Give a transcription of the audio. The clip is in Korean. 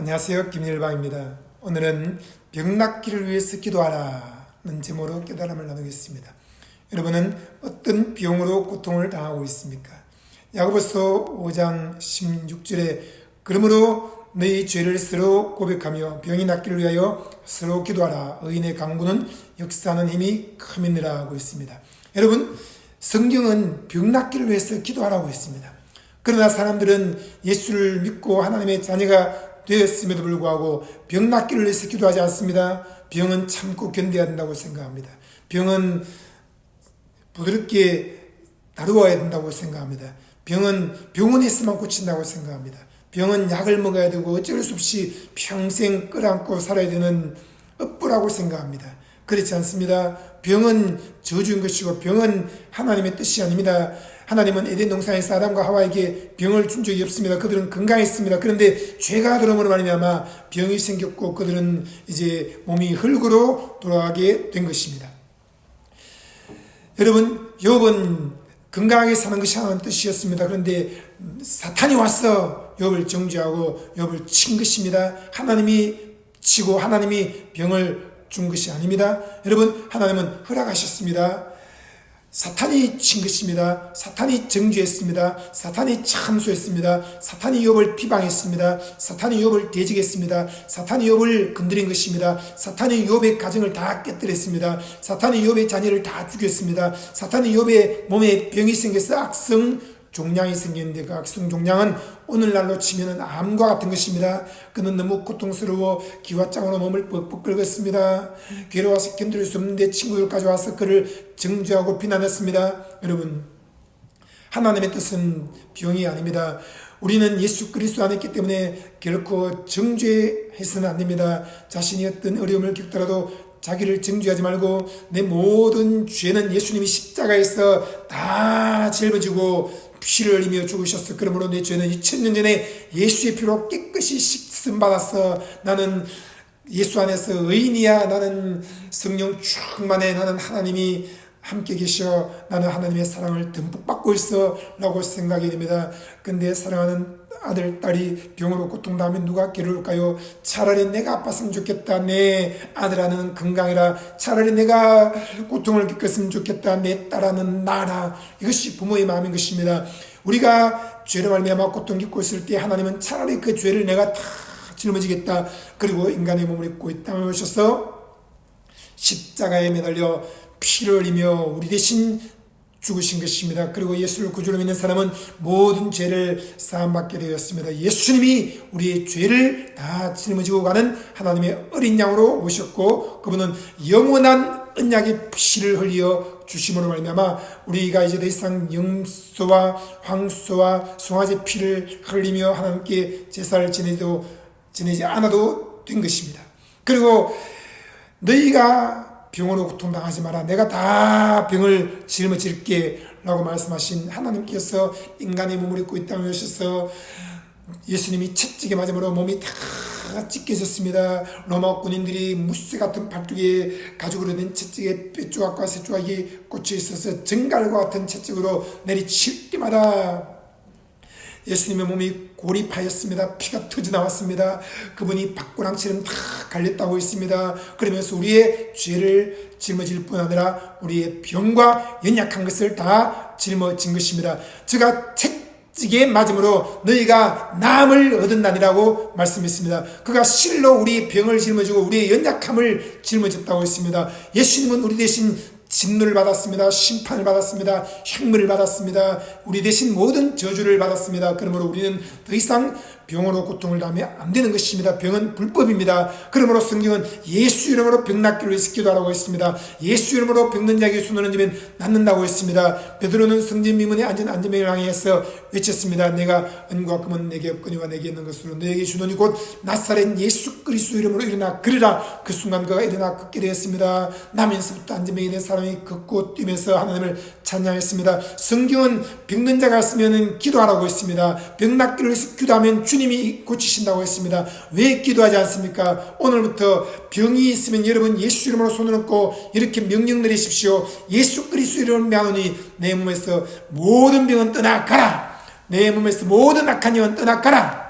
안녕하세요. 김일방입니다. 오늘은 병 낫기를 위해서 기도하라는 제목으로 깨달음을 나누겠습니다. 여러분은 어떤 병으로 고통을 당하고 있습니까? 야고보서 5장 16절에 그러므로 너희 죄를 서로 고백하며 병이 낫기를 위하여 서로 기도하라. 의인의 강구는 역사하는 힘이 큼이니라 하고 있습니다. 여러분, 성경은 병 낫기를 위해서 기도하라고 했습니다. 그러나 사람들은 예수를 믿고 하나님의 자녀가 되었음에도 불구하고 병 낫기를 위해서 기도하지 않습니다. 병은 참고 견뎌야 된다고 생각합니다. 병은 부드럽게 다루어야 된다고 생각합니다. 병은 병원에서만 고친다고 생각합니다. 병은 약을 먹어야 되고 어쩔 수 없이 평생 끌어안고 살아야 되는 업보라고 생각합니다. 그렇지 않습니다. 병은 저주인 것이고 병은 하나님의 뜻이 아닙니다. 하나님은 에덴 동산에서 아담과 하와에게 병을 준 적이 없습니다. 그들은 건강했습니다. 그런데 죄가 들어옴으로 말미암아 병이 생겼고 그들은 이제 몸이 흙으로 돌아가게 된 것입니다. 여러분, 욥은 건강하게 사는 것이 하나님의 뜻이었습니다. 그런데 사탄이 와서 욥을 정죄하고 욥을 친 것입니다. 하나님이 치고 하나님이 병을 준 것이 아닙니다. 여러분, 하나님은 허락하셨습니다. 사탄이 친 것입니다. 사탄이 정죄했습니다. 사탄이 참소했습니다. 사탄이 욥을 비방했습니다. 사탄이 욥을 대적했습니다. 사탄이 욥을 건드린 것입니다. 사탄이 욥의 가정을 다 깨뜨렸습니다. 사탄이 욥의 자녀를 다 죽였습니다. 사탄이 욥의 몸에 병이 생겨서 악성 종양이 생겼는데 그 악성 종양은 오늘날로 치면 암과 같은 것입니다. 그는 너무 고통스러워 기와장으로 몸을 뻑뻑 긁었습니다. 괴로워서 견딜 수 없는데 친구들까지 와서 그를 정죄하고 비난했습니다. 여러분, 하나님의 뜻은 병이 아닙니다. 우리는 예수 그리스도 안에 있기 때문에 결코 정죄해서는 안 됩니다. 자신이 어떤 어려움을 겪더라도 자기를 정죄하지 말고 내 모든 죄는 예수님이 십자가에서 다 짊어지고 피를 흘리며 죽으셨어. 그러므로 내 죄는 2000년 전에 예수의 피로 깨끗이 씻음받았어. 나는 예수 안에서 의인이야. 나는 성령 충만해. 나는 하나님이 함께 계셔. 나는 하나님의 사랑을 듬뿍 받고 있어 라고 생각이 됩니다. 근데 사랑하는 아들, 딸이 병으로 고통당하면 누가 괴로울까요? 차라리 내가 아팠으면 좋겠다. 내 아들아는 건강이라. 차라리 내가 고통을 겪었으면 좋겠다. 내 딸아는 나라. 이것이 부모의 마음인 것입니다. 우리가 죄로 말미암아 고통 겪고 있을 때 하나님은 차라리 그 죄를 내가 다 짊어지겠다. 그리고 인간의 몸을 입고 이 땅에 오셔서 십자가에 매달려 피를 흘리며 우리 대신 죽으신 것입니다. 그리고 예수를 구주로 믿는 사람은 모든 죄를 사함받게 되었습니다. 예수님이 우리의 죄를 다 짊어지고 가는 하나님의 어린 양으로 오셨고 그분은 영원한 언약의 피를 흘려 주심으로 말미암아 우리가 이제 더 이상 염소와 황소와 송아지 피를 흘리며 하나님께 제사를 지내지 않아도 된 것입니다. 그리고 너희가 병으로 고통당하지 마라. 내가 다 병을 짊어질게 라고 말씀하신 하나님께서 인간의 몸을 입고 이 땅에 오셔서 예수님이 채찍에 맞음으로 몸이 다 찢겨졌습니다. 로마 군인들이 무쇠 같은 팔뚝에 가죽으로 된 채찍에 뼈조각과 새조각이 꽂혀 있어서 정갈과 같은 채찍으로 내리칠 때마다 예수님의 몸이 고립하였습니다. 피가 터져나왔습니다. 그분이 박고랑처럼 다 갈렸다고 했습니다. 그러면서 우리의 죄를 짊어질 뿐 아니라 우리의 병과 연약한 것을 다 짊어진 것입니다. 제가 채찍에 맞음으로 너희가 나음을 얻었나니라고 말씀했습니다. 그가 실로 우리의 병을 짊어지고 우리의 연약함을 짊어졌다고 했습니다. 예수님은 우리 대신 진노를 받았습니다. 심판을 받았습니다. 형벌을 받았습니다. 우리 대신 모든 저주를 받았습니다. 그러므로 우리는 더 이상 병으로 고통을 당하면 안 되는 것입니다. 병은 불법입니다. 그러므로 성경은 예수 이름으로 병 낫기를 위해서 기도하라고 했습니다. 예수 이름으로 병든 자에게 손을 얹으면 낫는다고 했습니다. 베드로는 성전 미문에 앉은 안전병을 향해서 외쳤습니다. 내가 은과 금은 내게 없거니와 내게 있는 것으로 너에게 주노니 곧 나사렛 예수 그리스도 이름으로 일어나 걸으라. 그 순간 그가 일어나 걷게 되었습니다. 나면서부터 안전병이 된 사람이 걷고 뛰면서 하나님을 찬양했습니다. 성경은 병든 자가 있으면 기도하라고 했습니다. 병 낫기를 위해서 기도하면 주님이 고치신다고 했습니다. 왜 기도하지 않습니까? 오늘부터 병이 있으면 여러분 예수 이름으로 손을 얹고 이렇게 명령 내리십시오. 예수 그리스도 이름을 명하노니 내 몸에서 모든 병은 떠나가라. 내 몸에서 모든 악한 영은 떠나가라.